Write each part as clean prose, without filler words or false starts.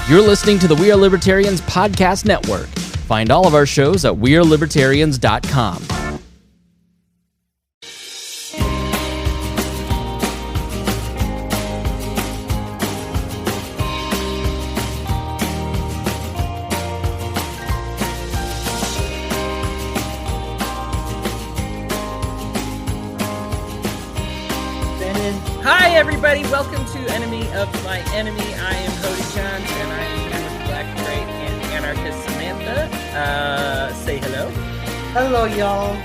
You're listening to the We Are Libertarians podcast network. Find all of our shows at wearelibertarians.com. Hi everybody, welcome to Enemy of My Enemy. I am Hodey Johns, and I am here with Black Right and Anarchist Samantha. Say hello. Hello, y'all.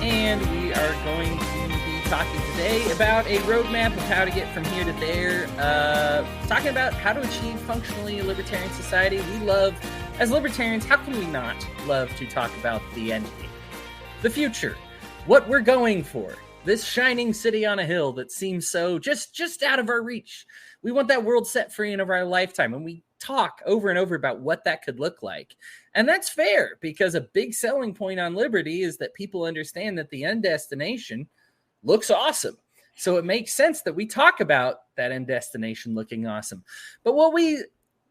And we are going to be talking today about a roadmap of how to get from here to there. Talking about how to achieve functionally a libertarian society. We love, as libertarians, how can we not love to talk about the endgame? The future. What we're going for. This shining city on a hill that seems so just out of our reach. We want that world set free in our lifetime. And we talk over and over about what that could look like. And that's fair, because a big selling point on liberty is that people understand that the end destination looks awesome. So it makes sense that we talk about that end destination looking awesome. But what we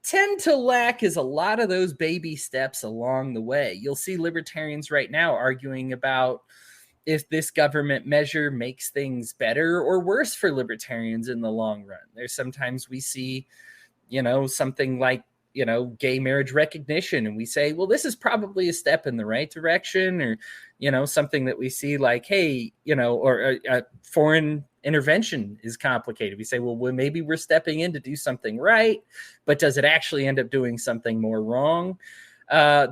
tend to lack is a lot of those baby steps along the way. You'll see libertarians right now arguing about if this government measure makes things better or worse for libertarians in the long run. There's sometimes we see, something like, gay marriage recognition, and we say, well, this is probably a step in the right direction, or, something that we see like, hey, or a foreign intervention is complicated. We say, well, maybe we're stepping in to do something right, but does it actually end up doing something more wrong?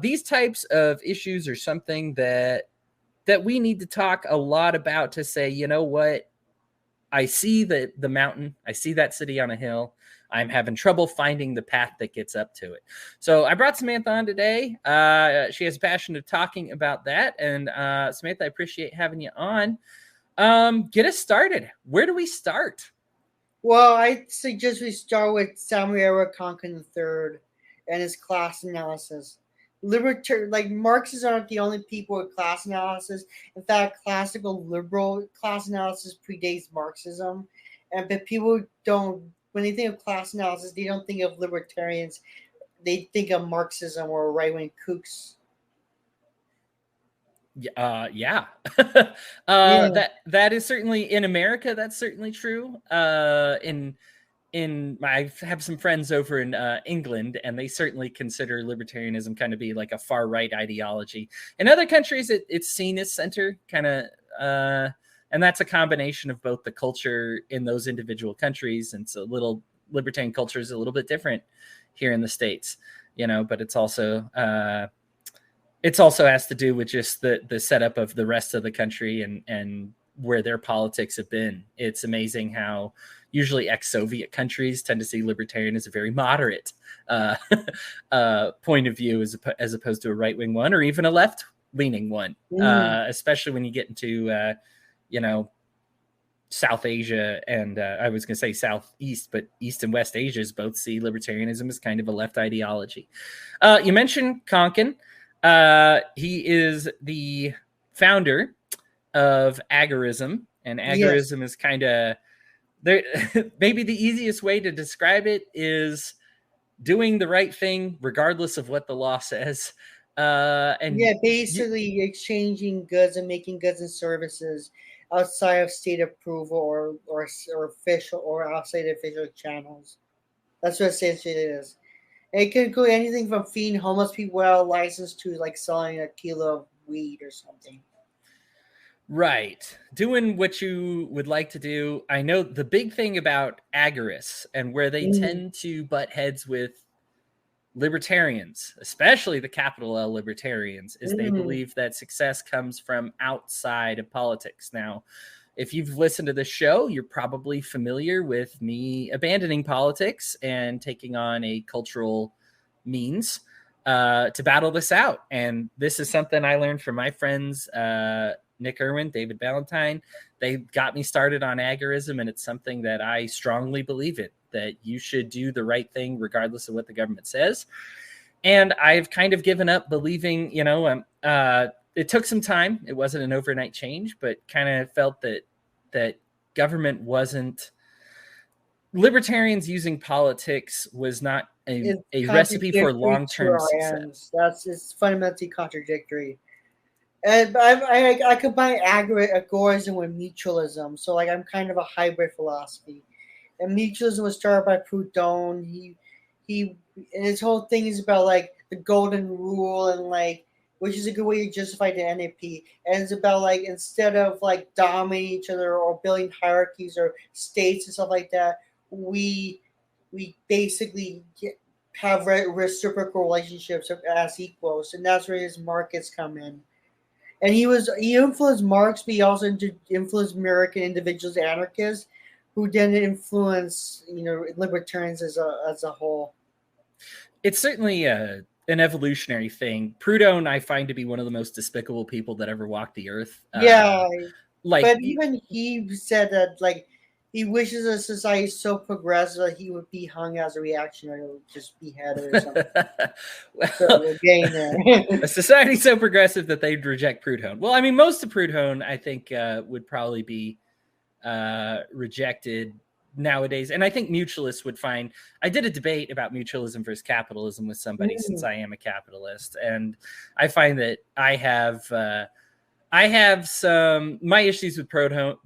These types of issues are something that we need to talk a lot about, to say, you know what, I see the mountain, I see that city on a hill, I'm having trouble finding the path that gets up to it. So I brought Samantha on today. She has a passion of talking about that. And Samantha, I appreciate having you on. Get us started. Where do we start? Well, I suggest we start with Samuel Konkin III and his class analysis. Marxists aren't the only people with class analysis. In fact, classical liberal class analysis predates Marxism. But people don't, when they think of class analysis, they don't think of libertarians. They think of Marxism or right-wing kooks. Yeah. That is certainly, in America, that's certainly true. I have some friends over in England, and they certainly consider libertarianism kind of be like a far right ideology. In other countries, it's seen as center, kind of, and that's a combination of both the culture in those individual countries, and so libertarian culture is a little bit different here in the States, but it's also has to do with just the setup of the rest of the country and where their politics have been. It's amazing how usually ex-Soviet countries tend to see libertarian as a very moderate point of view, as opposed to a right-wing one, or even a left-leaning one, especially when you get into, South Asia and I was going to say Southeast, but East and West Asias both see libertarianism as kind of a left ideology. You mentioned Konkin. He is the founder of agorism, and agorism is kind of there. Maybe the easiest way to describe it is doing the right thing regardless of what the law says. Basically exchanging goods and making goods and services outside of state approval or official or outside official channels. That's what essentially it is. It can include anything from feeding homeless people without a license to like selling a kilo of weed or something. Right. Doing what you would like to do. I know the big thing about agorists and where they tend to butt heads with libertarians, especially the capital L libertarians, is they believe that success comes from outside of politics. Now, if you've listened to this show, you're probably familiar with me abandoning politics and taking on a cultural means to battle this out. And this is something I learned from my friends, Nick Irwin, David Valentine. They got me started on agorism, and it's something that I strongly believe in, that you should do the right thing regardless of what the government says. And I've kind of given up believing, it took some time. It wasn't an overnight change, but kind of felt that government wasn't, libertarians using politics was not a recipe for long-term success. It's fundamentally contradictory. And I combine agorism with mutualism. So like I'm kind of a hybrid philosophy. And mutualism was started by Proudhon. He and his whole thing is about like the golden rule and like which is a good way to justify the NAP. And it's about like instead of like dominating each other or building hierarchies or states and stuff like that, we basically have reciprocal relationships as equals, and that's where his markets come in. And he influenced Marx, but he also influenced American individuals, anarchists, who then influence libertarians as a whole. It's certainly an evolutionary thing. Proudhon, I find to be one of the most despicable people that ever walked the earth. Yeah, but even he said that like he wishes a society so progressive that he would be hung as a reactionary or just beheaded or something. Well, so we're getting there. A society so progressive that they'd reject Proudhon. Well, I mean, most of Proudhon, I think, would probably be rejected nowadays. And I think mutualists would find, I did a debate about mutualism versus capitalism with somebody since I am a capitalist. And I find that I have some, my issues with Proudhon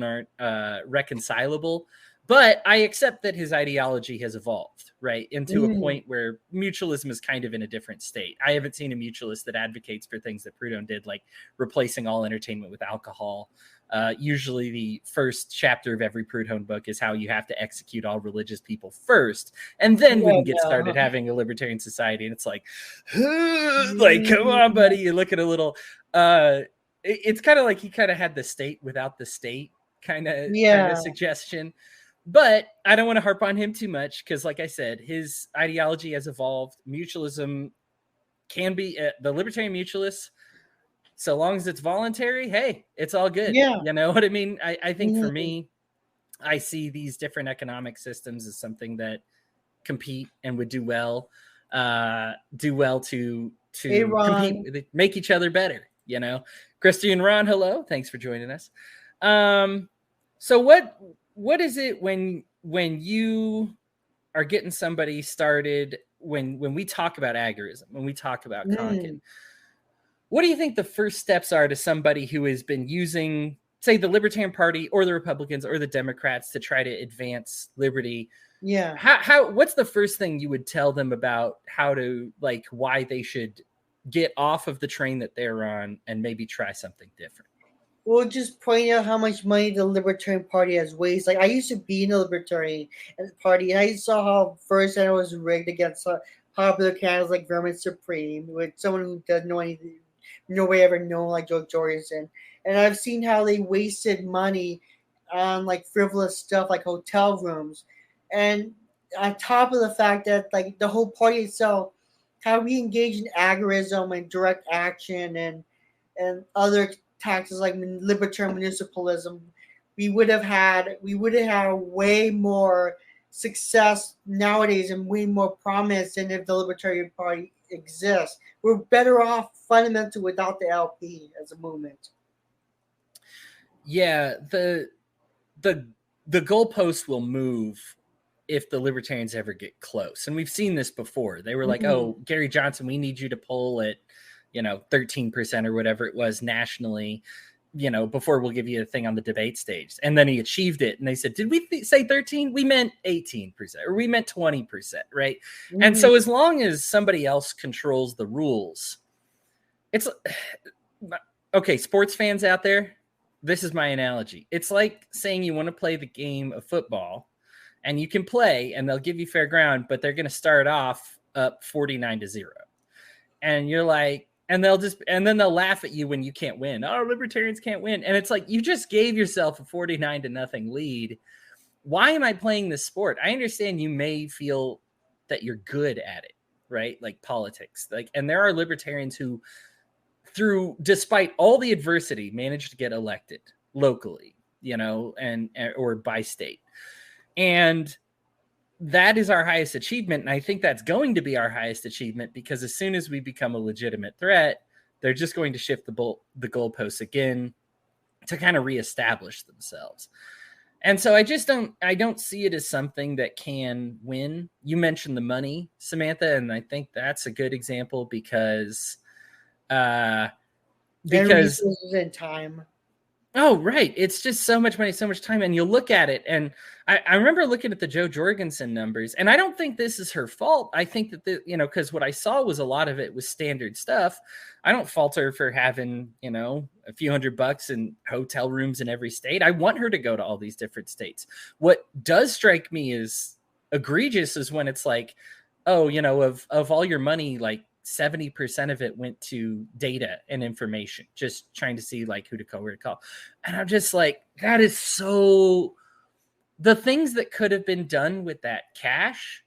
aren't reconcilable, but I accept that his ideology has evolved, right, into a point where mutualism is kind of in a different state. I haven't seen a mutualist that advocates for things that Proudhon did, like replacing all entertainment with alcohol. Usually the first chapter of every Proudhon book is how you have to execute all religious people first, and then we can get started having a libertarian society. And it's like, come on, buddy, you look at a little... it's kind of like he kind of had the state without the state kind of suggestion. But I don't want to harp on him too much because, like I said, his ideology has evolved. Mutualism can be the libertarian mutualists. So long as it's voluntary, hey, it's all good. Yeah. You know what I mean? I think for me, I see these different economic systems as something that compete and would do well to compete, make each other better. You know, Christy and Ron, hello. Thanks for joining us. So what is it when you are getting somebody started, when we talk about agorism, when we talk about Konkin, what do you think the first steps are to somebody who has been using, say, the Libertarian Party or the Republicans or the Democrats to try to advance liberty? Yeah. What's the first thing you would tell them about how to, like, why they should get off of the train that they're on and maybe try something different? We'll just point out how much money the Libertarian Party has wasted. Like I used to be in the Libertarian Party, and I saw how first it was rigged against popular candidates like Vermin Supreme, with someone who doesn't know anything, nobody ever known, like Joe Jorgensen. And I've seen how they wasted money on like frivolous stuff like hotel rooms, and on top of the fact that like the whole party itself, how we engage in agorism and direct action and other taxes like libertarian municipalism, we would have had way more success nowadays and way more promise than if the Libertarian Party exists. We're better off fundamentally without the LP as a movement. Yeah, the goalpost will move if the Libertarians ever get close. And we've seen this before. They were like, oh, Gary Johnson, we need you to poll at 13% or whatever it was nationally, before we'll give you a thing on the debate stage. And then he achieved it. And they said, did we say 13? We meant 18% or we meant 20%, right? And so as long as somebody else controls the rules, it's okay. Sports fans out there, this is my analogy. It's like saying you want to play the game of football and you can play and they'll give you fair ground, but they're going to start off up 49-0. And you're like, and then they'll laugh at you when you can't win. Oh, Libertarians can't win. And it's like, you just gave yourself a 49-0 lead. Why am I playing this sport? I understand you may feel that you're good at it, right? Like politics, and there are libertarians who, despite all the adversity, managed to get elected locally, or by state. And that is our highest achievement. And I think that's going to be our highest achievement because as soon as we become a legitimate threat, they're just going to shift the goalposts again to kind of reestablish themselves. And so I don't see it as something that can win. You mentioned the money, Samantha, and I think that's a good example because And resources and time. Oh, right. It's just so much money, so much time. And you look at it, and I remember looking at the Joe Jorgensen numbers, and I don't think this is her fault. I think that, because what I saw was a lot of it was standard stuff. I don't fault her for having, a few $100 in hotel rooms in every state. I want her to go to all these different states. What does strike me as egregious is when it's like, oh, of all your money, like 70% of it went to data and information, just trying to see like who to call, where to call. And I'm just like, that is so, the things that could have been done with that cash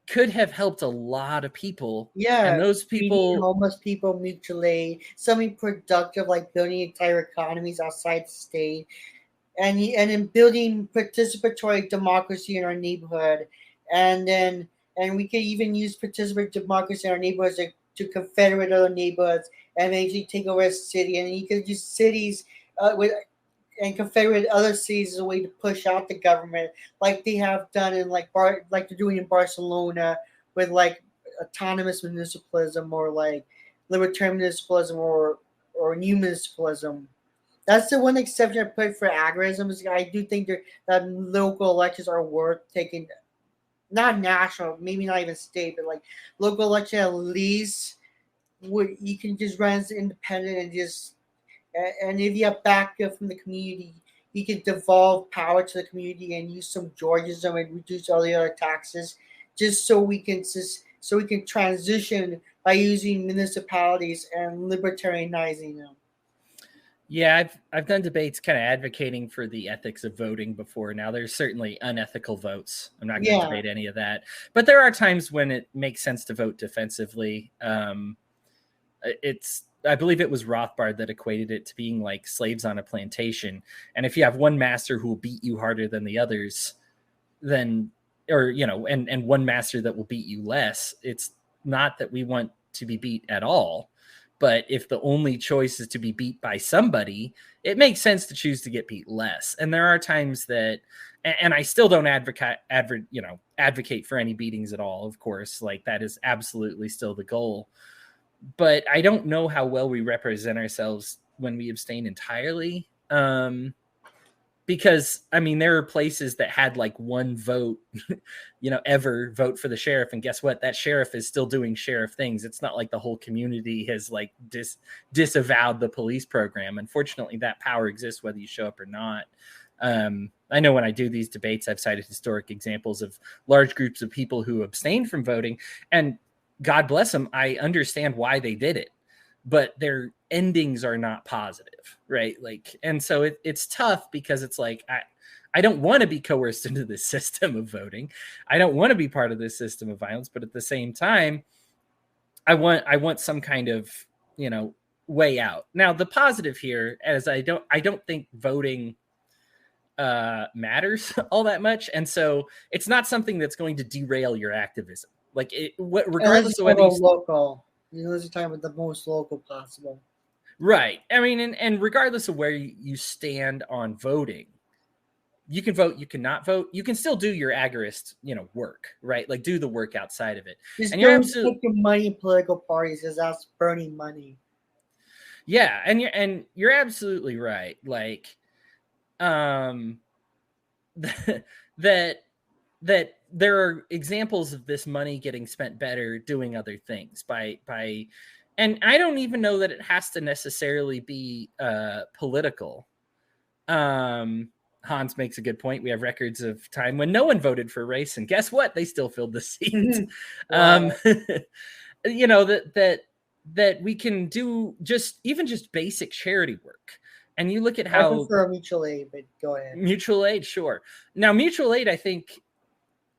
could have helped a lot of people. Yeah. And those people, homeless people, mutual aid, something productive like building entire economies outside the state, and in building participatory democracy in our neighborhood. And we could even use participatory democracy in our neighborhoods to confederate other neighborhoods and eventually take over a city. And you could use cities and confederate other cities as a way to push out the government, like they have done in like they're doing in Barcelona with like autonomous municipalism or like libertarian municipalism or new municipalism. That's the one exception I put for agorism. Is I do think that local elections are worth taking. Not national, maybe not even state, but like local election at least, you can just run as independent and if you have backup from the community, you can devolve power to the community and use some Georgism and reduce all the other taxes, just so we can transition by using municipalities and libertarianizing them. Yeah, I've done debates kind of advocating for the ethics of voting before. Now, there's certainly unethical votes. I'm not going to debate any of that. But there are times when it makes sense to vote defensively. I believe it was Rothbard that equated it to being like slaves on a plantation. And if you have one master who will beat you harder than the others, and one master that will beat you less, it's not that we want to be beat at all. But if the only choice is to be beat by somebody, it makes sense to choose to get beat less. And there are times that, and I still don't advocate for any beatings at all, of course, like that is absolutely still the goal. But I don't know how well we represent ourselves when we abstain entirely. Because, I mean, there are places that had like one vote, ever vote for the sheriff. And guess what? That sheriff is still doing sheriff things. It's not like the whole community has like disavowed the police program. Unfortunately, that power exists whether you show up or not. I know when I do these debates, I've cited historic examples of large groups of people who abstained from voting. And God bless them, I understand why they did it. But their endings are not positive, right? Like, and so it's tough because it's like, I don't want to be coerced into this system of voting. I don't want to be part of this system of violence, but at the same time, I want some kind of, way out. Now, the positive here, as I don't think voting matters all that much. And so it's not something that's going to derail your activism. Like regardless of whether you local. Those are talking about the most local possible. Right. I mean, and regardless of where you stand on voting, you can vote, you cannot vote. You can still do your agorist, work, right? Like do the work outside of it. Just and don't put your money in political parties because that's burning money. Yeah, and you're absolutely right. Like, that there are examples of this money getting spent better doing other things by and I don't even know that it has to necessarily be political. Hans makes a good point. We have records of time when no one voted for race, and guess what? They still filled the seats. Wow. That we can do just basic charity work. And you look at how I prefer mutual aid, but go ahead. Mutual aid, sure. Now, mutual aid, I think,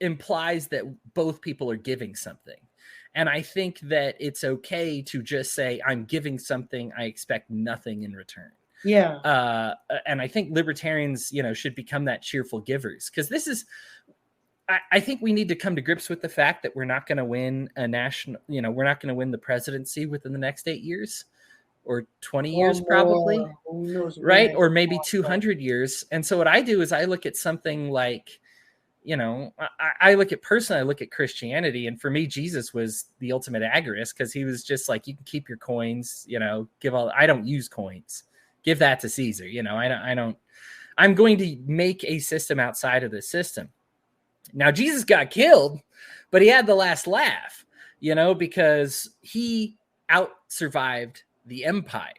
implies that both people are giving something. And I think that it's okay to just say, I'm giving something, I expect nothing in return. Yeah. And I think libertarians, should become that cheerful givers. Because this is, I think we need to come to grips with the fact that we're not going to win a national, we're not going to win the presidency within the next 8 years. or 20 Or years probably, more. Who knows right? when? Or maybe 200 years. And so what I do is I look at something like, I look at personally, I look at Christianity, and for me, Jesus was the ultimate agorist, because he was just like, you can keep your coins, I don't use coins, give that to Caesar. I'm going to make a system outside of the system. Now, Jesus got killed, but he had the last laugh, because he out survived the empire.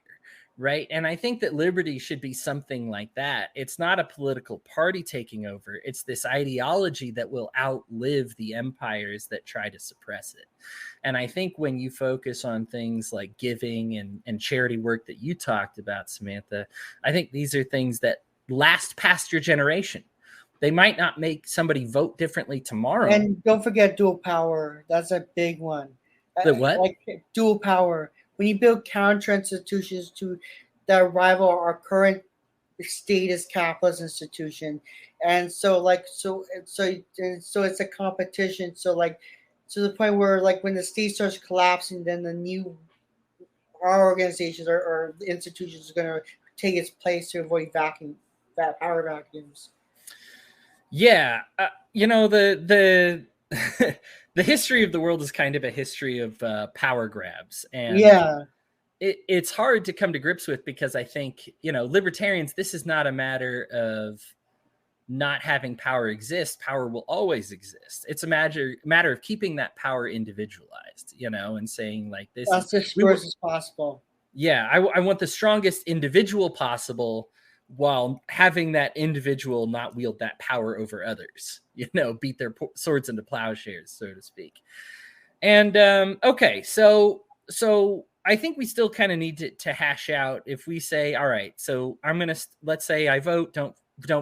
Right. And I think that liberty should be something like that. It's not a political party taking over. It's this ideology that will outlive the empires that try to suppress it. And I think when you focus on things like giving and charity work that you talked about, Samantha, I think these are things that last past your generation. They might not make somebody vote differently tomorrow. And don't forget dual power. That's a big one. The what? Like dual power. When you build counter institutions to that rival our current status capitalist institution, and so it's a competition. So to the point where when the state starts collapsing, then our organizations or institutions are going to take its place to avoid power vacuums. Yeah, the the history of the world is kind of a history of power grabs, and it's hard to come to grips with, because I think libertarians, this is not a matter of not having power exist. Power will always exist. It's a matter of keeping that power individualized, and saying like this as dispersed as possible. Yeah, I want the strongest individual possible, while having that individual not wield that power over others, beat their swords into plowshares, so to speak. And okay, so I think we still kind of need to hash out, if we say, all right, so let's say I vote, don't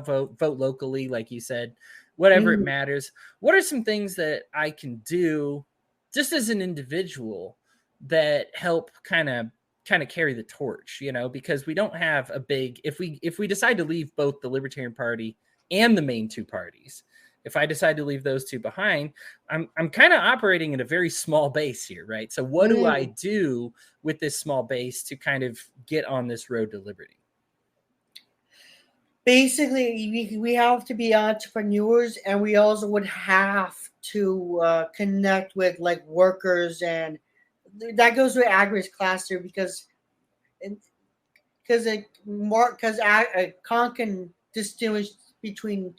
vote locally, like you said, whatever it matters. What are some things that I can do just as an individual that help kind of carry the torch, because we don't have a big, if we decide to leave both the Libertarian Party and the main two parties, if I decide to leave those two behind, I'm kind of operating at a very small base here, right? So what do I do with this small base to kind of get on this road to liberty? Basically, we have to be entrepreneurs, and we also would have to connect with workers, and that goes with agorist class here, because Kant can distinguish between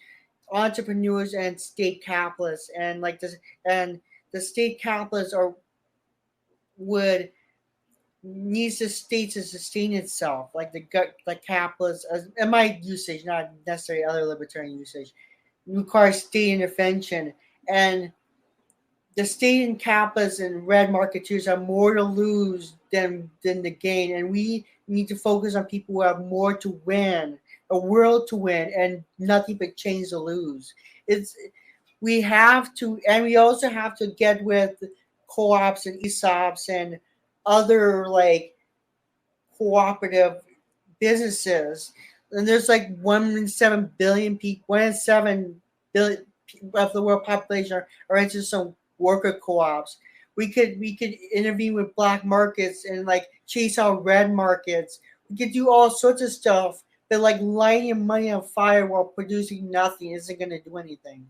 entrepreneurs and state capitalists, and the state capitalists needs the state to sustain itself, like capitalists, in my usage, not necessarily other libertarian usage, requires state intervention, and the state and capitalists and red marketeers have more to lose than to gain, and we need to focus on people who have more to win, a world to win, and nothing but change to lose. We have to, and we also have to get with co-ops and ESOPs and other cooperative businesses. And there's 1 in 7 billion people, 1 in 7 billion of the world population are into some worker co-ops. We could intervene with black markets and chase out red markets. We could do all sorts of stuff, but lighting money on fire while producing nothing isn't going to do anything.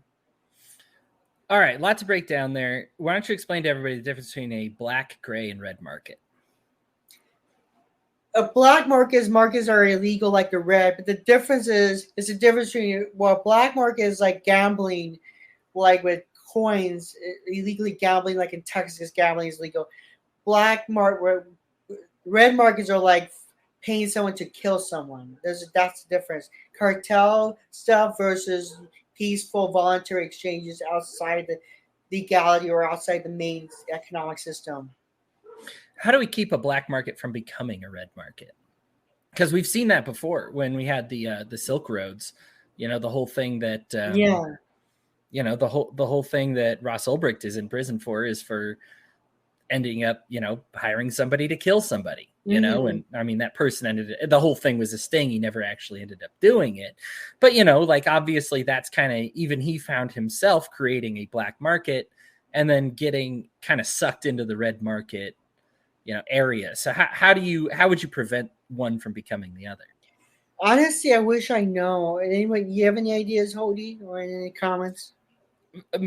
All right, a lot to break down there. Why don't you explain to everybody the difference between a black, gray, and red market? A black markets are illegal like the red, but the difference is the difference between black market is gambling, with coins, illegally gambling, in Texas, gambling is legal. Red markets are paying someone to kill someone. That's the difference. Cartel stuff versus peaceful voluntary exchanges outside the legality or outside the main economic system. How do we keep a black market from becoming a red market? Because we've seen that before when we had the Silk Roads, the whole thing that the whole thing that Ross Ulbricht is in prison for is for ending up hiring somebody to kill somebody, and I mean that person the whole thing was a sting. He never actually ended up doing it, but obviously that's kind of, even he found himself creating a black market and then getting kind of sucked into the red market area. So how would you prevent one from becoming the other? Honestly, I wish I know. Anyway, you have any ideas, Hodey, or any comments?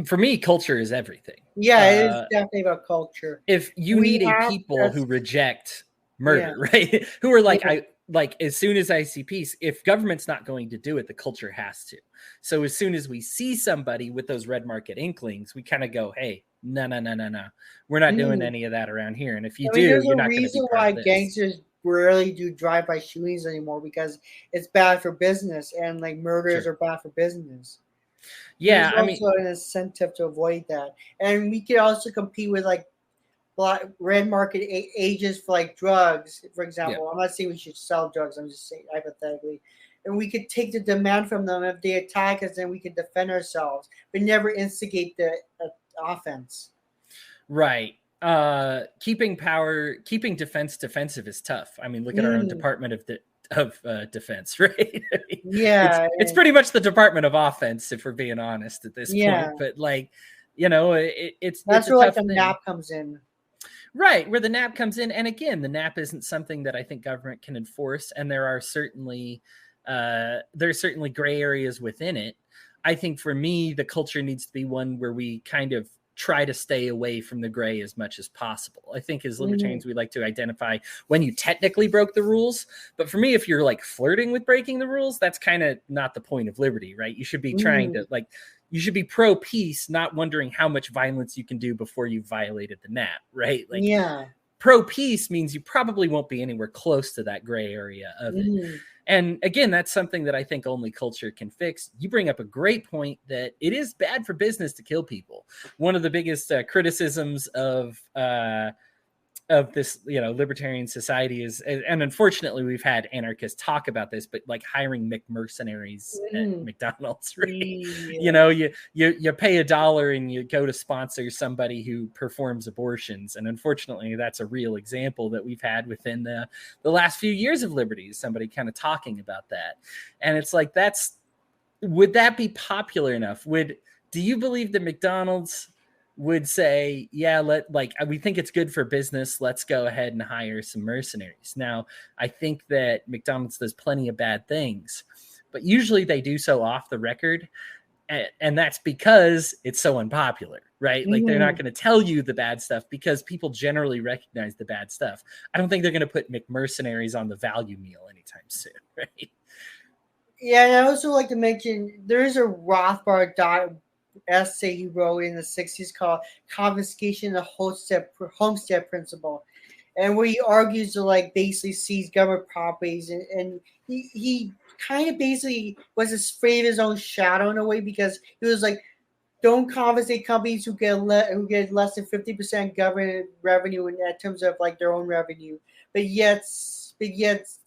For me, culture is everything. Yeah, it is definitely about culture. If you need a people who reject murder, right? Who are like, as soon as I see peace, if government's not going to do it, the culture has to. So as soon as we see somebody with those red market inklings, we kind of go, hey, no. We're not doing any of that around here. And if you do, you're not going to be part of this. There's a reason why gangsters rarely do drive-by shootings anymore, because it's bad for business, and like murders are bad for business. Yeah, there's also an incentive to avoid that, and we could also compete with like red market agents for like drugs, for example. I'm not saying we should sell drugs. I'm just saying hypothetically, and we could take the demand from them. If they attack us, then we can defend ourselves, but never instigate the offense. Right. Keeping defense defensive is tough. I mean, look at our own Department of Defense, right? Yeah, it's pretty much the Department of Offense, if we're being honest at this point. But like, that's where like the NAP comes in. Right, where the NAP comes in. And again, the NAP isn't something that I think government can enforce, and there's certainly gray areas within it. I think for me, the culture needs to be one where we kind of try to stay away from the gray as much as possible. I think as libertarians, we like to identify when you technically broke the rules. But for me, if you're like flirting with breaking the rules, that's kind of not the point of liberty, right? You should be trying to you should be pro peace, not wondering how much violence you can do before you violated the NAP, right? Like, pro peace means you probably won't be anywhere close to that gray area of it. And again, that's something that I think only culture can fix. You bring up a great point that it is bad for business to kill people. One of the biggest criticisms of this, libertarian society is, and unfortunately we've had anarchists talk about this, but like hiring mercenaries at McDonald's, right? You pay $1 and you go to sponsor somebody who performs abortions. And unfortunately, that's a real example that we've had within the last few years of liberty, somebody kind of talking about that. And it's like, would that be popular enough? Do you believe that McDonald's would say, we think it's good for business, let's go ahead and hire some mercenaries? Now, I think that McDonald's does plenty of bad things, but usually they do so off the record. And that's because it's so unpopular, right? Like, they're not going to tell you the bad stuff because people generally recognize the bad stuff. I don't think they're going to put McMercenaries on the value meal anytime soon, right? Yeah, and I also like to mention there is a Rothbard essay he wrote in the 60s called Confiscation of the Homestead Principle, and where he argues to like basically seize government properties, and he kind of basically was afraid of his own shadow in a way, because he was like, don't confiscate companies who get less than 50% government revenue in terms of like their own revenue, but yet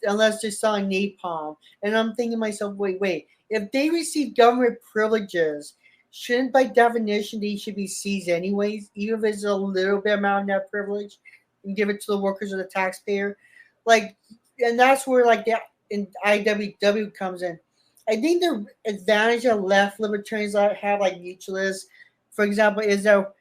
unless they're selling napalm. And I'm thinking to myself, wait, if they receive government privileges, shouldn't by definition they should be seized anyways, even if it's a little bit amount of that privilege, and give it to the workers or the taxpayer? Like, and that's where like the IWW comes in. I think the advantage that left libertarians have, like mutualists, for example, is that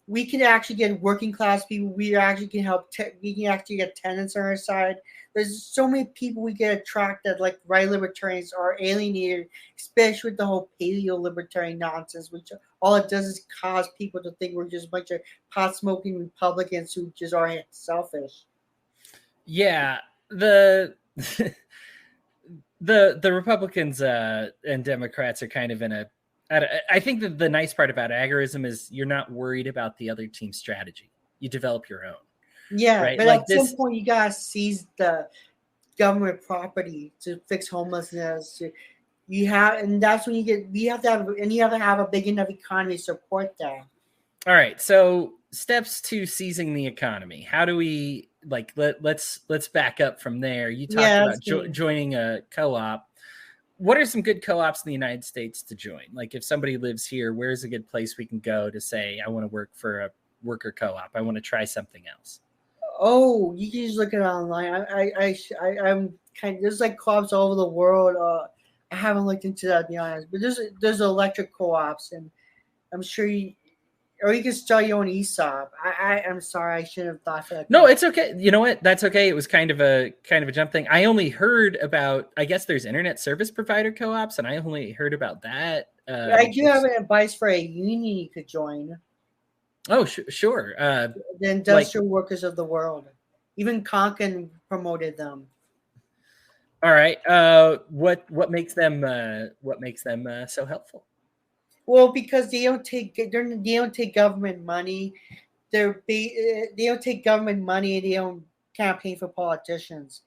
we can actually get working class people. We actually can help. We can actually get tenants on our side. There's so many people we get attracted, like right libertarians are alienated, especially with the whole paleo libertarian nonsense, which all it does is cause people to think we're just a bunch of pot smoking Republicans who just are selfish. Yeah, the Republicans and Democrats are kind of in I think that the nice part about agorism is you're not worried about the other team's strategy. You develop your own. Yeah, right? But like at some point you gotta seize the government property to fix homelessness. And that's when you have to have a big enough economy to support that. All right, so steps to seizing the economy. How do we let's back up from there. You talked about joining a co-op. What are some good co-ops in the United States to join? Like, if somebody lives here, where's a good place we can go to say, I want to work for a worker co-op, I want to try something else? Oh, you can just look it online. I'm kind of, there's like co-ops all over the world. I haven't looked into that, to be honest, but there's electric co-ops, and I'm sure or you can start your own ESOP. I'm sorry, I should have thought that. No, it's okay. You know what? That's okay. It was kind of a jump thing. I only heard about, I guess there's internet service provider co-ops, and I only heard about that. I do have an advice for a union you could join. Oh, sure. The Industrial Workers of the World. Even Konkin promoted them. All right. What makes them so helpful? Well, because they don't take government money. They don't take government money, and they don't campaign for politicians,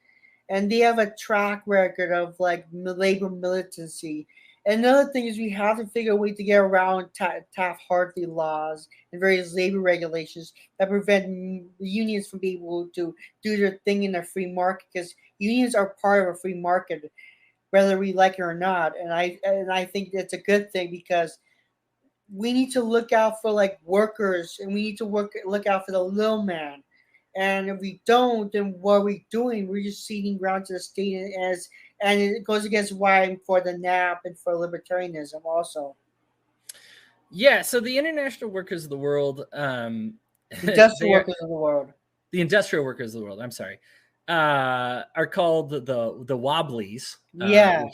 and they have a track record of like labor militancy. And another thing is we have to figure a way to get around Taft-Hartley laws and various labor regulations that prevent unions from being able to do their thing in a free market, because unions are part of a free market, whether we like it or not. And I think that's a good thing, because we need to look out for like workers, and we need to look out for the little man. And if we don't, then what are we doing? We're just ceding ground to the state, and it goes against why I'm for the NAP and for libertarianism also. Yeah, so the International Workers of the World, Industrial Workers of the World. The Industrial Workers of the World, I'm sorry, are called the Wobblies. Yeah.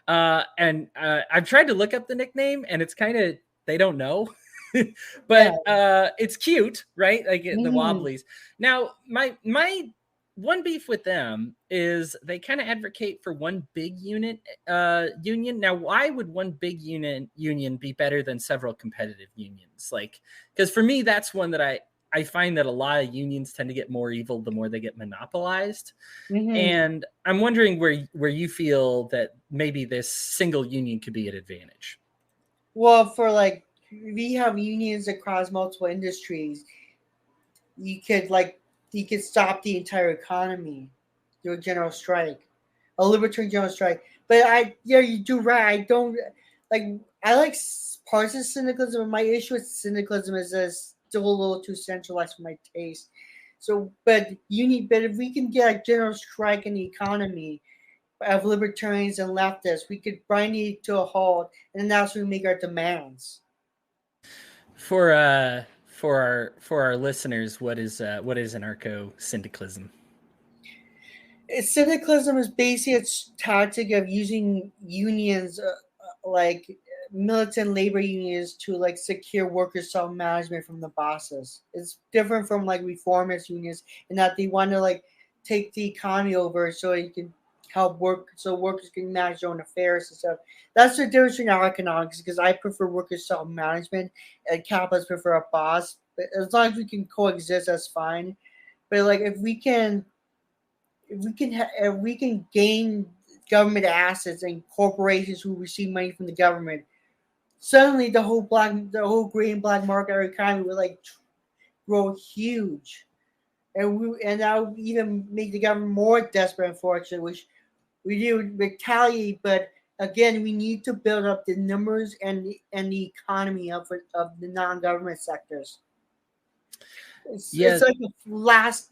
And I've tried to look up the nickname, and it's kind of, they don't know. But it's cute, right? Like the Wobblies. Now, my one beef with them is they kind of advocate for one big union. Now, why would one big union be better than several competitive unions? Like, because for me, that's one that I find that a lot of unions tend to get more evil the more they get monopolized. And I'm wondering where you feel that maybe this single union could be an advantage. Well, for like, we have unions across multiple industries. You could stop the entire economy through a general strike, a libertarian general strike. But you do right. I don't like. I like parts of syndicalism. And my issue with syndicalism is that it's still a little too centralized for my taste. So, but if we can get a general strike in the economy of libertarians and leftists, we could grind it to a halt, and then that's when we make our demands. For our listeners, what is anarcho-syndicalism? Syndicalism is basically a tactic of using unions, like militant labor unions, to like secure workers' self-management from the bosses. It's different from like reformist unions in that they want to like take the economy over so you can help workers can manage their own affairs and stuff. That's the difference between our economics, because I prefer workers' self-management and capitalists prefer a boss. But as long as we can coexist, that's fine. But like if we can gain government assets and corporations who receive money from the government, suddenly the whole gray and black market economy would like grow huge, and that would even make the government more desperate, unfortunately, which we do retaliate. But again, we need to build up the numbers and the economy of the non-government sectors. It's like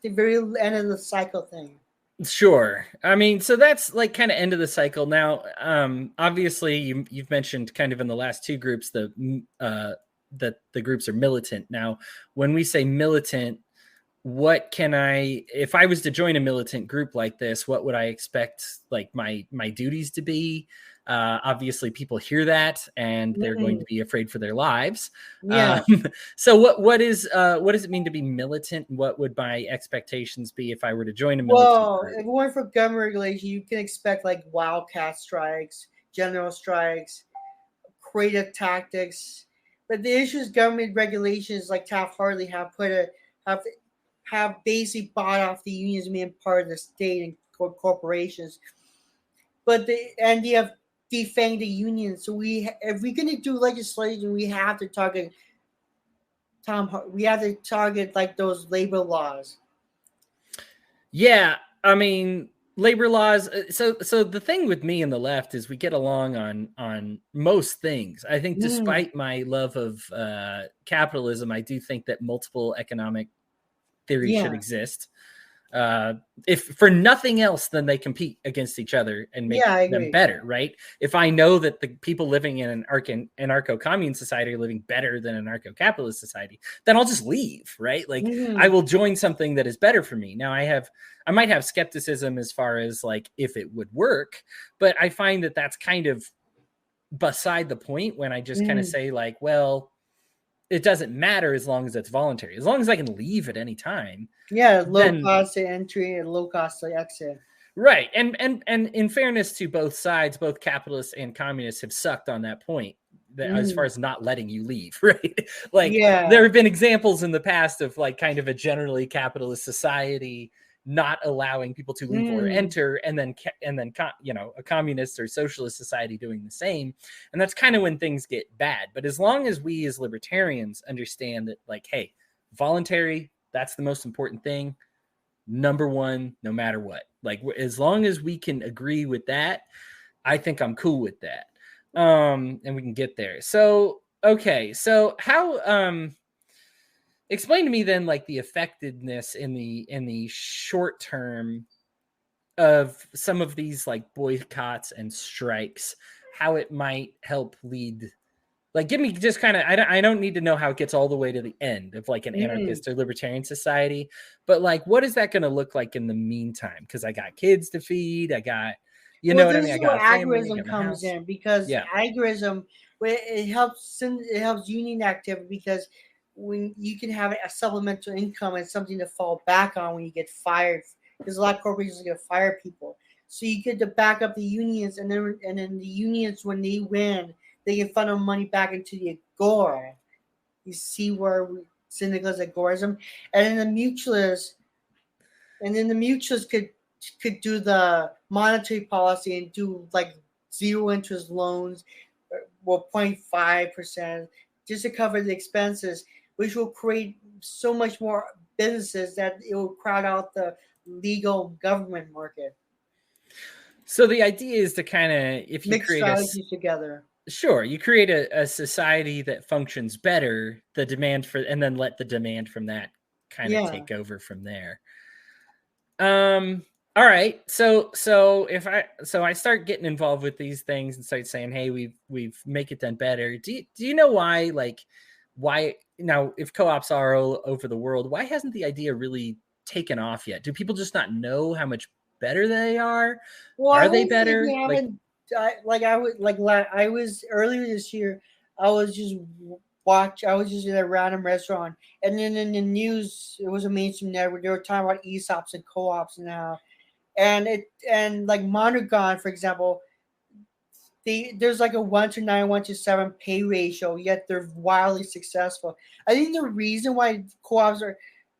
the very end of the cycle thing. Sure. I mean, so that's like kind of end of the cycle. Now, obviously, you've mentioned kind of in the last two groups that the groups are militant. Now, when we say militant, if I was to join a militant group like this, what would I expect like my duties to be? Obviously people hear that and they're going to be afraid for their lives. Yeah. So what does it mean to be militant? What would my expectations be if I were to join a militant group? If you want for government regulation, you can expect like wildcat strikes, general strikes, creative tactics. But the issue is government regulations like Taft-Hartley have basically bought off the unions being part of the state and corporations. But they have defanged the unions. So if we're going to do legislation, we have to target like those labor laws. Yeah, I mean, labor laws. So the thing with me and the left is we get along on most things. I think despite my love of capitalism, I do think that multiple economic theory should exist. if for nothing else than they compete against each other and make them better, right? If I know that the people living in an anarcho-commune society are living better than an anarcho-capitalist society, then I'll just leave, right? Like I will join something that is better for me. Now I might have skepticism as far as like if it would work, but I find that that's kind of beside the point when I just kind of say like, well, it doesn't matter as long as it's voluntary. As long as I can leave at any time. Yeah, low cost to entry and low cost to exit. Right. And in fairness to both sides, both capitalists and communists have sucked on that point as far as not letting you leave, right? Like there have been examples in the past of like kind of a generally capitalist society not allowing people to leave or enter, and then a communist or socialist society doing the same. And that's kind of when things get bad. But as long as we as libertarians understand that, like, hey, voluntary, that's the most important thing, number one, no matter what. Like, as long as we can agree with that, I think I'm cool with that. And we can get there. So, okay. So how, explain to me then, like, the effectiveness in the short term of some of these like boycotts and strikes, how it might help lead. Like, give me just kind of, I don't need to know how it gets all the way to the end of like an anarchist or libertarian society, but like, what is that going to look like in the meantime? Because I got kids to feed. I got, know what I mean? I got agorism comes in, because agorism, it helps union activity, because when you can have a supplemental income and something to fall back on when you get fired, because a lot of corporations are going to fire people. So you get to back up the unions, and then the unions, when they win, they can funnel money back into the agora. You see where Seneca's agorism, and then the mutualists could do the monetary policy and do like zero interest loans, or 0.5%, just to cover the expenses, which will create so much more businesses that it will crowd out the legal government market. So the idea is to kind of, if you mix create strategies together. Sure, you create a society that functions better, the demand for, and then let the demand from that kind of take over from there. All right. So if I start getting involved with these things and start saying, hey, we've make it done better. Do you know why, now, if co-ops are all over the world, why hasn't the idea really taken off yet? Do people just not know how much better they are? Well, are they better? I was earlier this year, I was just in a random restaurant, and then in the news, it was a mainstream network, they were talking about ESOPs and co-ops now. And like Mondragon, for example, there's like a 1-9, 1-7 pay ratio, yet they're wildly successful. I think the reason why co-ops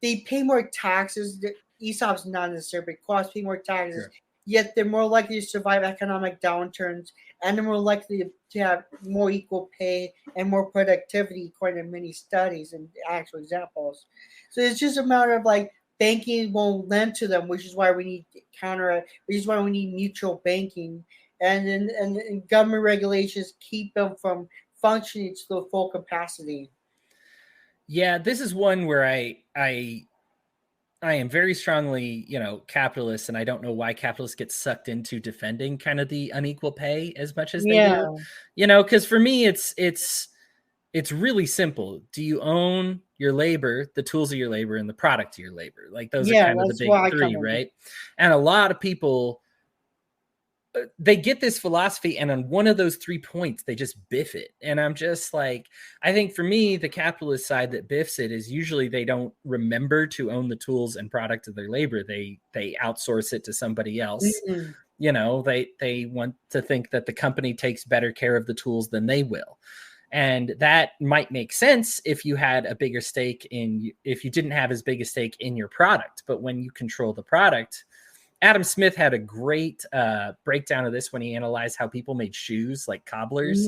they pay more taxes. The ESOPs not necessarily, but co-ops pay more taxes, yet they're more likely to survive economic downturns, and they're more likely to have more equal pay and more productivity, according to many studies and actual examples. So it's just a matter of like, banking won't lend to them, which is why we need mutual banking, and government regulations keep them from functioning to the full capacity. Yeah, this is one where I am very strongly, capitalist, and I don't know why capitalists get sucked into defending kind of the unequal pay as much as they do. Because for me, it's really simple. Do you own your labor, the tools of your labor, and the product of your labor? Like, those are kind of the big three, right? And a lot of people, they get this philosophy, and on one of those 3 points, they just biff it. And I'm just like, I think for me, the capitalist side that biffs it is usually they don't remember to own the tools and product of their labor. They outsource it to somebody else. They want to think that the company takes better care of the tools than they will. And that might make sense if you had a bigger stake if you didn't have as big a stake in your product. But when you control the product, Adam Smith had a great breakdown of this when he analyzed how people made shoes, like cobblers,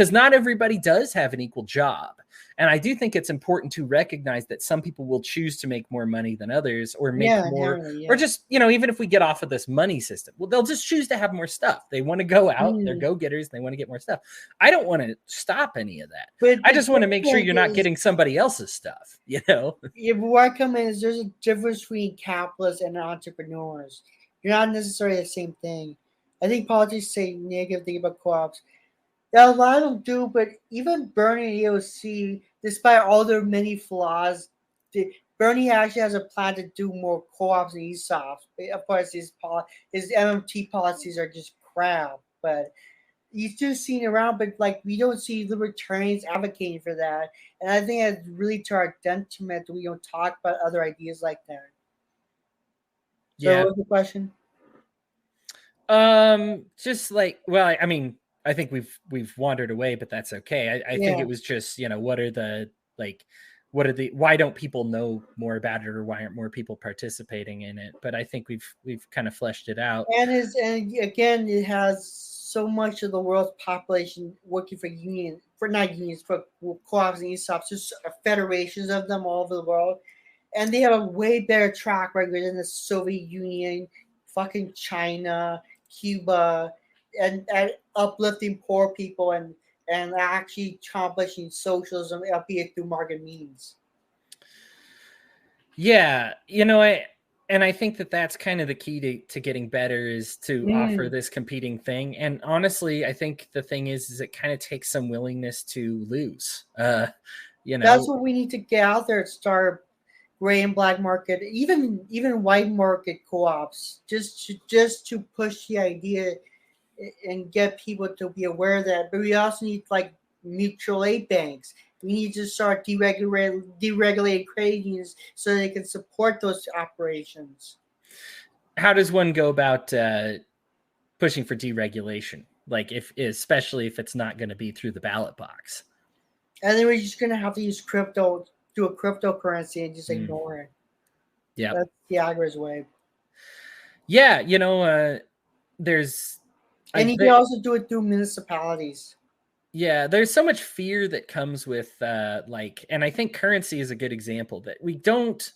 because not everybody does have an equal job. And I do think it's important to recognize that some people will choose to make more money than others, or make more, or just, even if we get off of this money system, well, they'll just choose to have more stuff. They want to go out, they're go-getters, and they want to get more stuff. I don't want to stop any of that. But I just want to make sure you're not getting somebody else's stuff, Yeah, but where I come in is there's a difference between capitalists and entrepreneurs. You're not necessarily the same thing. I think politics say negative thing about co-ops. Yeah, a lot of them do, but even Bernie and AOC, despite all their many flaws, Bernie actually has a plan to do more co-ops and ESOPs. Of course, his MMT policies are just crap, but he's just seen around. But like, we don't see libertarians advocating for that, and I think it's really to our detriment that we don't talk about other ideas like that. So, what was the question? Just like, well, I mean, I think we've wandered away, but that's okay. I think it was just, why don't people know more about it, or why aren't more people participating in it? But I think we've kind of fleshed it out. And again, it has so much of the world's population working for co-ops and ESOPs, just federations of them all over the world. And they have a way better track record than the Soviet Union, fucking China, Cuba, and uplifting poor people and actually accomplishing socialism, albeit through market means. Yeah, I think that's kind of the key to getting better, is to offer this competing thing. And honestly, I think the thing is it kind of takes some willingness to lose. That's what we need to get out there. Start gray and black market, even white market co-ops, just to push the idea and get people to be aware of that. But we also need like mutual aid banks. We need to start deregulated credit unions so they can support those operations. How does one go about pushing for deregulation? Like, especially if it's not going to be through the ballot box? And then we're just going to have to use crypto, do a cryptocurrency, and just ignore it. Yeah, that's the Agra's way. Yeah, there's. And you can also do it through municipalities. Yeah, there's so much fear that comes with and I think currency is a good example that we don't.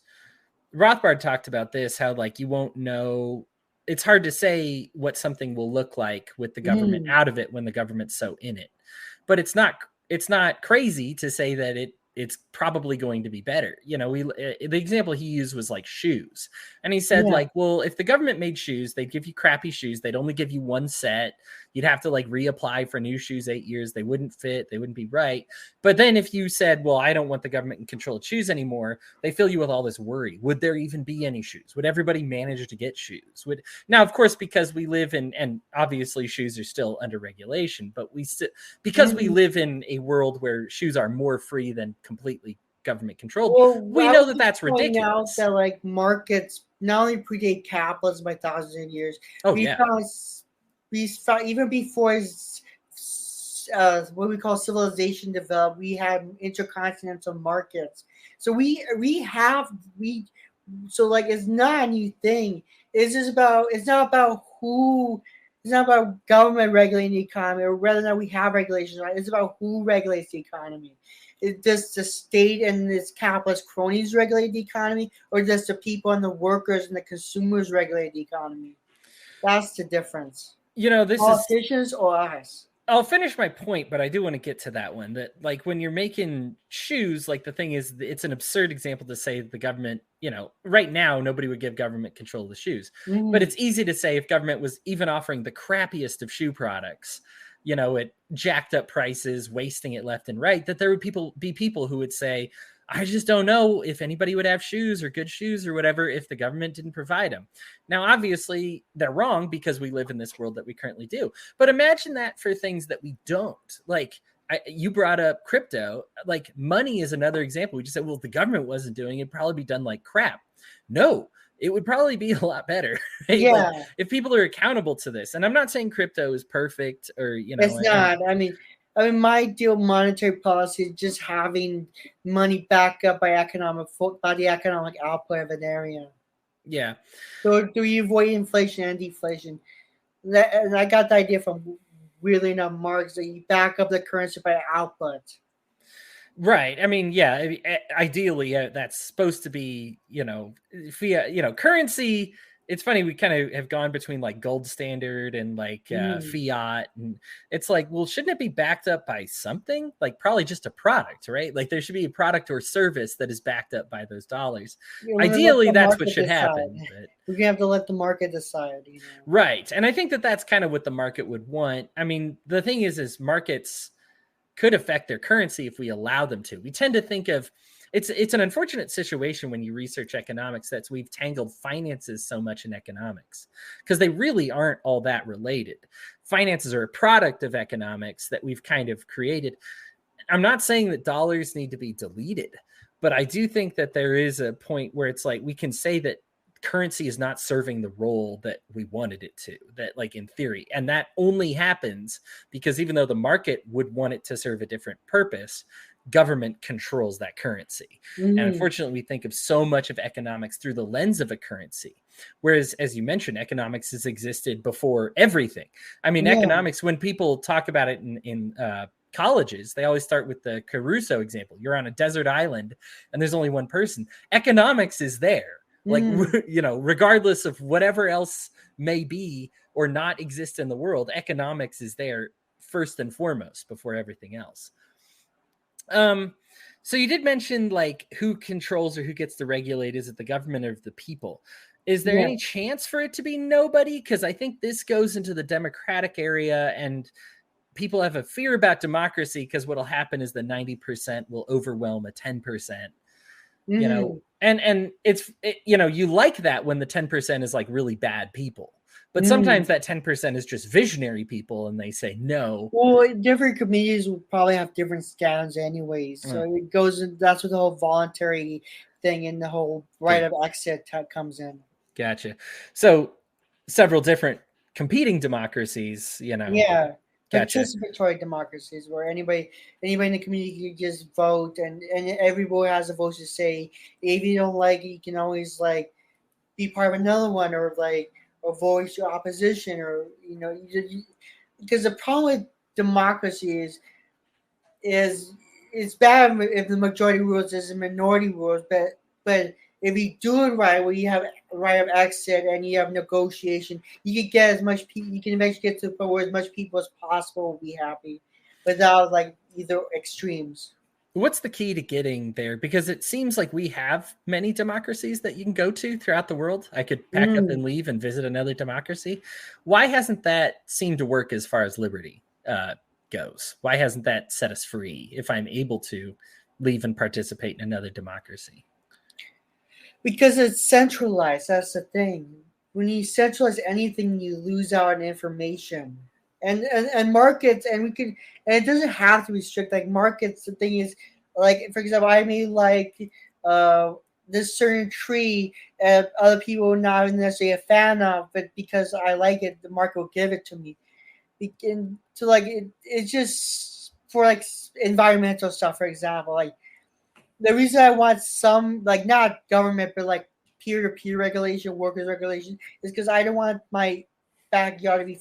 Rothbard talked about this, how you won't know. It's hard to say what something will look like with the government out of it when the government's so in it. But it's not crazy to say that it's probably going to be better. The example he used was like shoes. And he said well, if the government made shoes, they'd give you crappy shoes. They'd only give you one set. You'd have to reapply for new shoes 8 years. They wouldn't fit. They wouldn't be right. But then if you said, well, I don't want the government in control of shoes anymore, they fill you with all this worry. Would there even be any shoes? Would everybody manage to get shoes? Now, of course, because we live in, and obviously shoes are still under regulation, but because we live in a world where shoes are more free than completely government controlled, we know that that's ridiculous. That markets not only predate capitalism by thousands of years. Even before what we call civilization developed, we had intercontinental markets. So it's not a new thing. It's not about government regulating the economy, or whether or not we have regulations. Right? It's about who regulates the economy. Does the state and its capitalist cronies regulate the economy, or does the people and the workers and the consumers regulate the economy? That's the difference. This politicians or us. I'll finish my point, but I do want to get to that one. That when you're making shoes, the thing is, it's an absurd example to say the government, right now, nobody would give government control of the shoes. But it's easy to say if government was even offering the crappiest of shoe products, at jacked up prices, wasting it left and right, that there would be people who would say, I just don't know if anybody would have shoes or good shoes or whatever if the government didn't provide them. Now, obviously, they're wrong because we live in this world that we currently do. But imagine that for things that we don't. You brought up crypto. Money is another example. We just said, well, if the government wasn't doing it, it'd probably be done like crap. No, it would probably be a lot better. Right? Yeah. If people are accountable to this. And I'm not saying crypto is perfect or, It's not. I mean, my ideal monetary policy is just having money backed up by the economic output of an area. Yeah. So do you avoid inflation and deflation? And I got the idea from weirdly enough, Marx, that you back up the currency by output. Right. I mean, yeah, ideally that's supposed to be, fiat, currency. It's funny. We kind of have gone between like gold standard and like fiat. And it's like, well, shouldn't it be backed up by something? Like probably just a product, right? Like there should be a product or service that is backed up by those dollars. Ideally, that's what should happen. But we're gonna have to let the market decide. Right. And I think that's kind of what the market would want. I mean, the thing is markets could affect their currency if we allow them to. We tend to think of it's an unfortunate situation when you research economics that we've tangled finances so much in economics because they really aren't all that related. Finances are a product of economics that we've kind of created. I'm not saying that dollars need to be deleted, but I do think that there is a point where it's like we can say that currency is not serving the role that we wanted it to, that like in theory, and that only happens because even though the market would want it to serve a different purpose, government controls that currency. And unfortunately, we think of so much of economics through the lens of a currency, whereas as you mentioned, economics has existed before everything. I mean, economics, when people talk about it in colleges, they always start with the Caruso example. You're on a desert island and there's only one person. Economics is there. Like, regardless of whatever else may be or not exist in the world, economics is there first and foremost before everything else. So you did mention like who controls or who gets to regulate. Is it the government or the people? Is there any chance for it to be nobody? Because I think this goes into the democratic area and people have a fear about democracy because what'll happen is the 90% will overwhelm a 10%. And it's you like that when the 10% is like really bad people, but sometimes that 10% is just visionary people and they say no. Well, different communities will probably have different standards anyways, so it goes. That's where the whole voluntary thing and the whole right of exit comes in. Gotcha. So several different competing democracies, Gotcha. Participatory democracies where anybody in the community can just vote and everybody has a vote to say. If you don't like it, you can always like be part of another one or like or voice your opposition or because the problem with democracy is it's bad if the majority rules is the minority rules, but if you do it right, where you have right of exit and you have negotiation, you can get as much people. You can eventually get to the point where as much people as possible will be happy, without like either extremes. What's the key to getting there? Because it seems like we have many democracies that you can go to throughout the world. I could pack up and leave and visit another democracy. Why hasn't that seemed to work as far as liberty goes? Why hasn't that set us free if I'm able to leave and participate in another democracy? Because it's centralized. That's the thing. When you centralize anything, you lose out on information. And markets, and it doesn't have to be strict. Like markets, the thing is, like for example, I may like this certain tree, and other people not necessarily a fan of, but because I like it, the market will give it to me. It's just for like environmental stuff, for example, like. The reason I want some, like not government, but like peer-to-peer regulation, workers' regulation, is because I don't want my backyard to be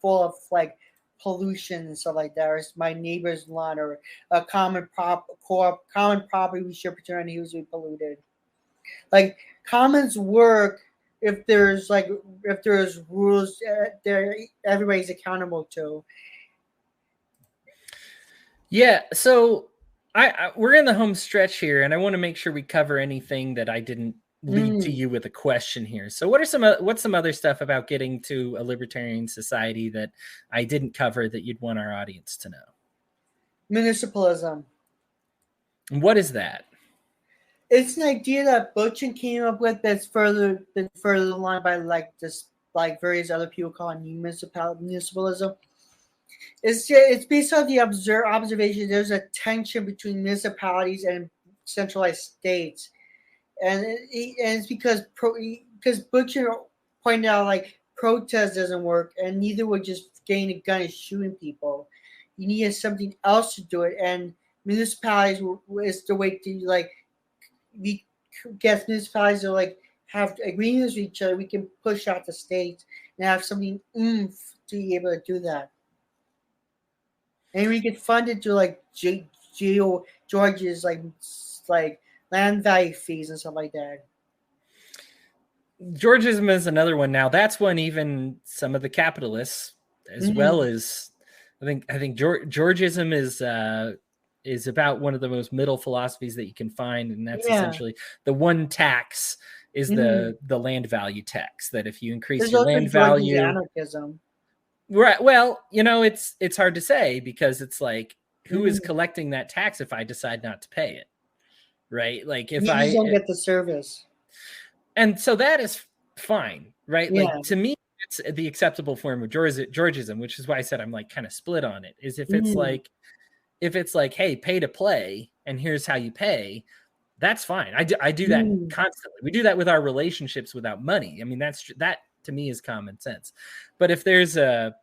full of like pollution and stuff like that, or it's my neighbor's lawn, or a common property we share between our neighbors be polluted. Like commons work if there's rules there everybody's accountable to. Yeah, so. We're in the home stretch here, and I want to make sure we cover anything that I didn't lead to you with a question here. So, what's some other stuff about getting to a libertarian society that I didn't cover that you'd want our audience to know? Municipalism. And what is that? It's an idea that Butchin came up with that's been further along by like various other people calling municipalism. It's based on the observation there's a tension between municipalities and centralized states, and it's because Butcher pointed out like protest doesn't work, and neither would just getting a gun and shooting people. You need something else to do it, and municipalities is the way to like we get municipalities to like have agreements with each other. We can push out the states and have something to be able to do that. and we get funded to like George's like land value fees and stuff like that. Georgism is another one. Now that's one even some of the capitalists, as well as I think Georgism is about one of the most middle philosophies that you can find, and that's essentially the one tax is the land value tax. That if you increase your land value, anarchism. Right. Well, it's hard to say, because it's like, who is collecting that tax if I decide not to pay it? Right. Like if I don't get the service. And so that is fine. Right. Yeah. Like to me, it's the acceptable form of Georgism, which is why I said I'm like kind of split on it, is if it's like, hey, pay to play, and here's how you pay. That's fine. I do that constantly. We do that with our relationships without money. I mean, that to me is common sense. But if there's I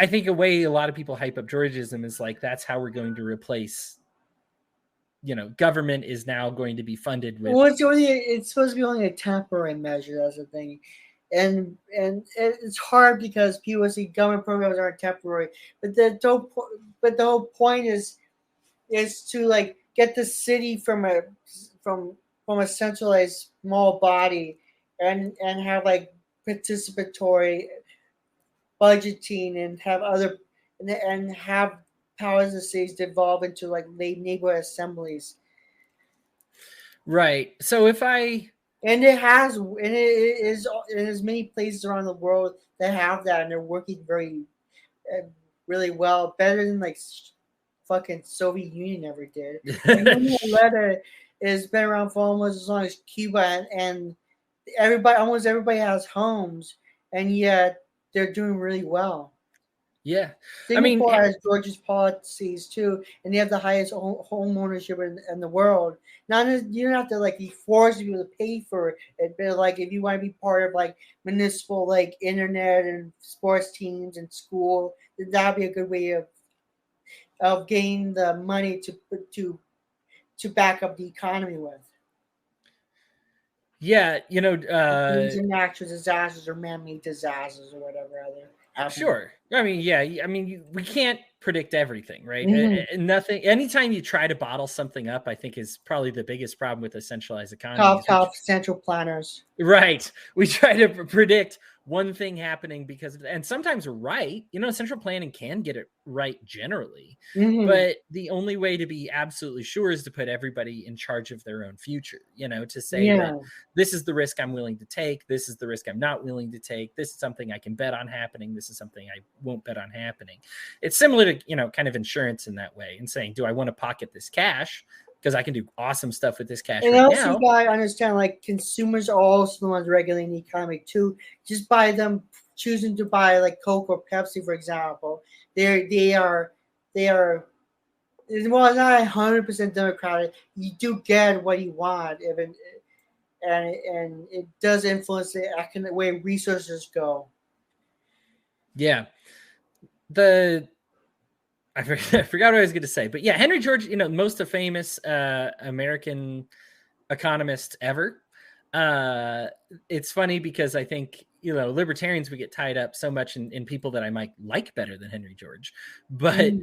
think a way a lot of people hype up Georgism is like, that's how we're going to replace, government is now going to be funded with. Well, it's supposed to be only a temporary measure. That's the thing. And it's hard because people see government programs are temporary, but the whole point is to like get the city from a centralized small body and have like participatory budgeting and have and have powers of cities devolve into like neighborhood assemblies. Right. So and it is in as many places around the world that have that, and they're working really well, better than like fucking Soviet Union ever did. Letter has been around for almost as long as Cuba, and almost everybody has homes, and yet they're doing really well. Yeah, Singapore has George's policies too, and they have the highest home ownership in the world. You don't have to like be forced people to pay for it, but like if you want to be part of like municipal like internet and sports teams and school, then that'd be a good way of getting the money to back up the economy with. Yeah, natural disasters or man-made disasters or whatever other. Sure. We can't predict everything, right? Nothing. Anytime you try to bottle something up, I think is probably the biggest problem with a centralized economy. Central planners. Right. We try to predict one thing happening and sometimes we're right. Central planning can get it right generally, but the only way to be absolutely sure is to put everybody in charge of their own future, to say that this is the risk I'm willing to take. This is the risk I'm not willing to take. This is something I can bet on happening. This is something I won't bet on happening. It's similar to, kind of insurance in that way, and saying, do I want to pocket this cash? Because I can do awesome stuff with this cash and right also now. You gotta understand, like, consumers are also the ones regulating the economy too. Just by them choosing to buy like Coke or Pepsi, for example, they are well, it's not 100% democratic. You do get what you want, and it does influence the way resources go. Yeah, I forgot what I was going to say, but yeah, Henry George, most famous American economist ever. It's funny because I think, libertarians, we get tied up so much in people that I might like better than Henry George, but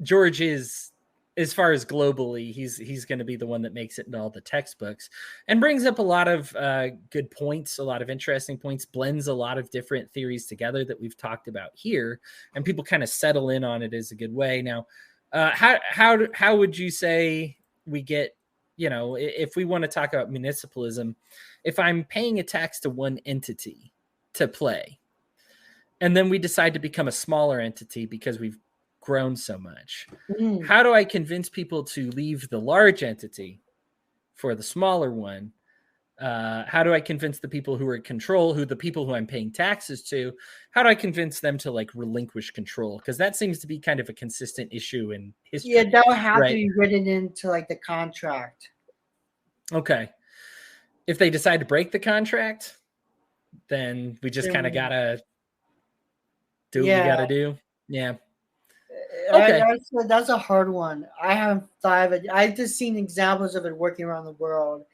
George is, as far as globally, he's going to be the one that makes it into all the textbooks and brings up a lot of good points, a lot of interesting points, blends a lot of different theories together that we've talked about here, and people kind of settle in on it as a good way. Now, how would you say we get, if we want to talk about municipalism, if I'm paying a tax to one entity to play, and then we decide to become a smaller entity because we've grown so much, how do I convince people to leave the large entity for the smaller one? How do I convince the people who are in control, the people who I'm paying taxes to, how do I convince them to like relinquish control? Because that seems to be kind of a consistent issue in history. Yeah, that would have to be written into like the contract. Okay. If they decide to break the contract, then we just kind of gotta do what we gotta do. Yeah. Okay. That's a hard one. I haven't thought of it. I've just seen examples of it working around the world,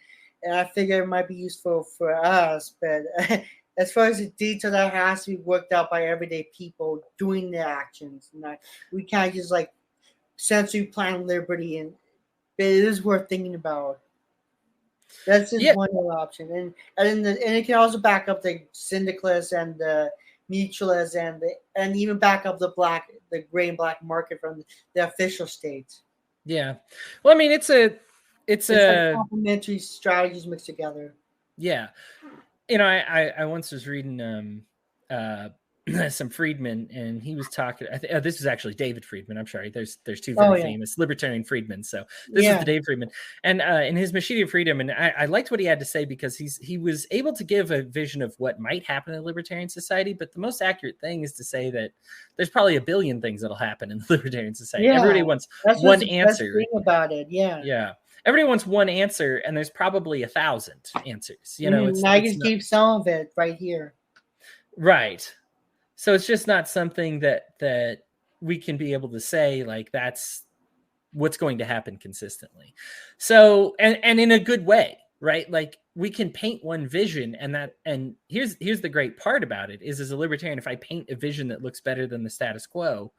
and I figure it might be useful for us, but as far as the detail, that has to be worked out by everyday people doing the actions. We can't just like centrally plan liberty, and but it is worth thinking about. That's just one other option, and it can also back up the syndicalists and the mutualists and even back up the gray and black market from the official states. Yeah, well, I mean, it's like complementary strategies mixed together. Yeah, I once was reading some Friedman, and he was talking. This was actually David Friedman. I'm sorry. There's two very famous libertarian Friedman. So this is the Dave Friedman, and in his Machine of Freedom, and I liked what he had to say because he was able to give a vision of what might happen in a libertarian society. But the most accurate thing is to say that there's probably a billion things that'll happen in the libertarian society. Yeah, everybody wants one answer. Best thing about it, yeah. Everybody wants one answer, and there's probably 1,000 answers. I just keep some of it right here. Right. So it's just not something that we can be able to say like that's what's going to happen consistently. So and in a good way, right? Like we can paint one vision, and here's the great part about it is, as a libertarian, if I paint a vision that looks better than the status quo,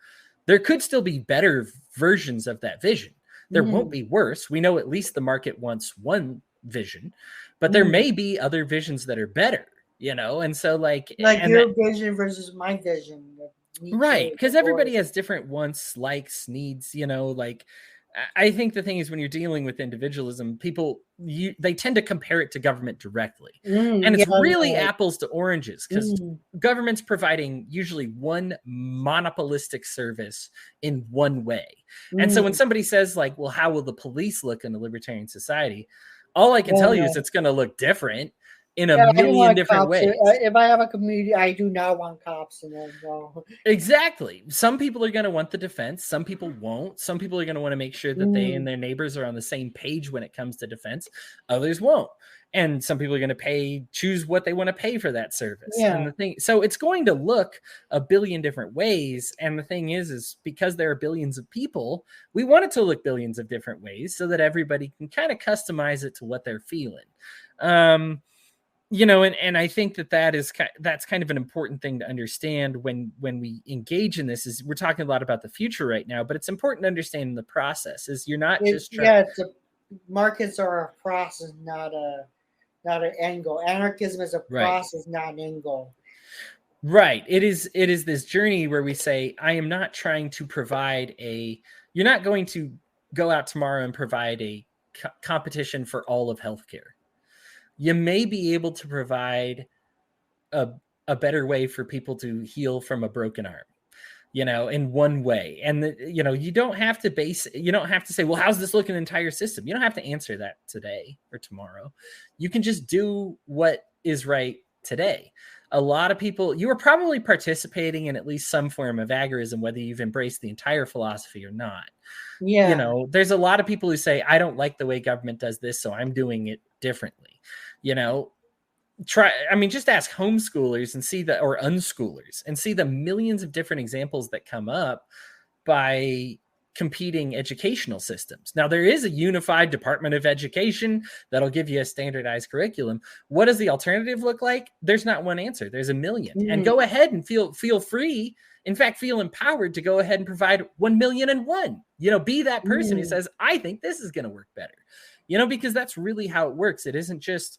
there could still be better versions of that vision. There won't be worse. We know at least the market wants one vision, but there may be other visions that are better, and so like your vision versus my vision. Right, because everybody has different wants, likes, needs, like I think the thing is when you're dealing with individualism, people they tend to compare it to government directly. And it's really apples to oranges because government's providing usually one monopolistic service in one way. And so when somebody says like, well, how will the police look in a libertarian society? All I can tell you is it's going to look different in a million different ways. If I have a community, I do not want cops in there. No. Exactly. Some people are going to want the defense. Some people won't. Some people are going to want to make sure that they and their neighbors are on the same page when it comes to defense. Others won't. And some people are going to choose what they want to pay for that service. Yeah. And so it's going to look a billion different ways. And the thing is because there are billions of people, we want it to look billions of different ways so that everybody can kind of customize it to what they're feeling. And I think that's kind of an important thing to understand when we engage in this. Is we're talking a lot about the future right now, but it's important to understand the process. Is you're not just markets are a process, not an end goal. Anarchism is a process, not an end goal. Right. It is this journey where we say, I am not trying to provide you're not going to go out tomorrow and provide a competition for all of healthcare. You may be able to provide a better way for people to heal from a broken arm, in one way. And, you don't have to say, well, how's this look in the entire system? You don't have to answer that today or tomorrow. You can just do what is right today. A lot of people, you are probably participating in at least some form of agorism, whether you've embraced the entire philosophy or not. Yeah. There's a lot of people who say, I don't like the way government does this, so I'm doing it differently. Just ask homeschoolers or unschoolers and see the millions of different examples that come up by competing educational systems. Now, there is a unified Department of Education that'll give you a standardized curriculum. What does the alternative look like? There's not one answer. There's a million. And go ahead and feel free. In fact, feel empowered to go ahead and provide 1,000,001. Be that person who says, I think this is going to work better. Because that's really how it works. It isn't just,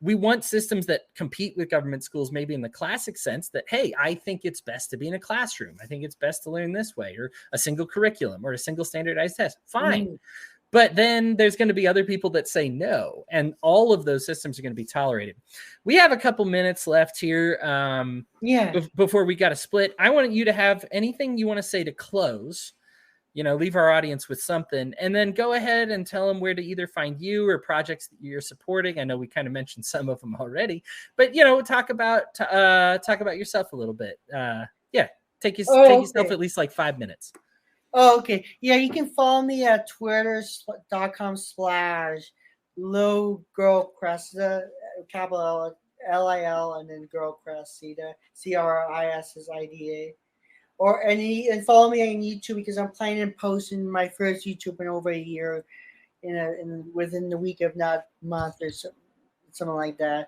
we want systems that compete with government schools, maybe in the classic sense that, hey, I think it's best to be in a classroom. I think it's best to learn this way, or a single curriculum or a single standardized test. Fine. But then there's going to be other people that say no, and all of those systems are going to be tolerated. We have a couple minutes left here before we got to split. I want you to have anything you want to say to close. Leave our audience with something, and then go ahead and tell them where to either find you or projects that you're supporting. I know we kind of mentioned some of them already, but talk about yourself a little bit. Take yourself at least like 5 minutes. Oh, okay. Yeah, you can follow me at twitter.com/LilGirlCressida, capital Lil, and then Girl Cressida, CRISSIDA. And follow me on YouTube because I'm planning on posting my first YouTube in over a year, within the week, if not month or something like that.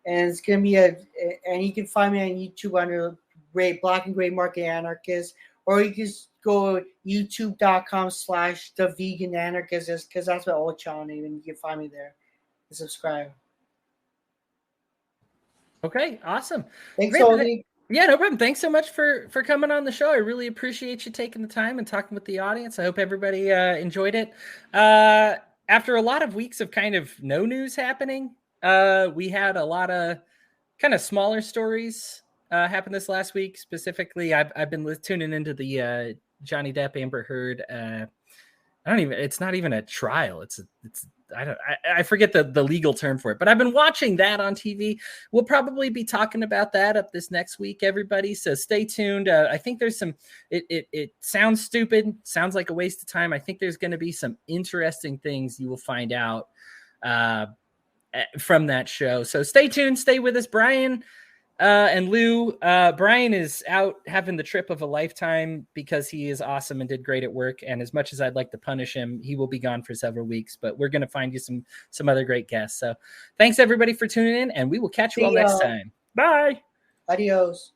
and it's gonna be and you can find me on YouTube under Black and Gray Market Anarchist, or you can just go youtube.com/The Vegan Anarchist, because that's my old channel name, and you can find me there and subscribe. Okay, awesome. Thanks, Hodey. Yeah, no problem. Thanks so much for coming on the show. I really appreciate you taking the time and talking with the audience. I hope everybody enjoyed it. After a lot of weeks of kind of no news happening, we had a lot of kind of smaller stories happen this last week. Specifically, I've been tuning into the Johnny Depp Amber Heard. It's not even a trial. I forget the legal term for it, but I've been watching that on TV. We'll probably be talking about that up this next week, everybody. So stay tuned. I think there's some, it sounds stupid, sounds like a waste of time. I think there's going to be some interesting things you will find out from that show. So stay tuned, stay with us. Brian and Lou, Brian is out having the trip of a lifetime because he is awesome and did great at work. And as much as I'd like to punish him, he will be gone for several weeks, but we're going to find you some other great guests. So thanks everybody for tuning in, and we will catch you all next time. Bye. Adios.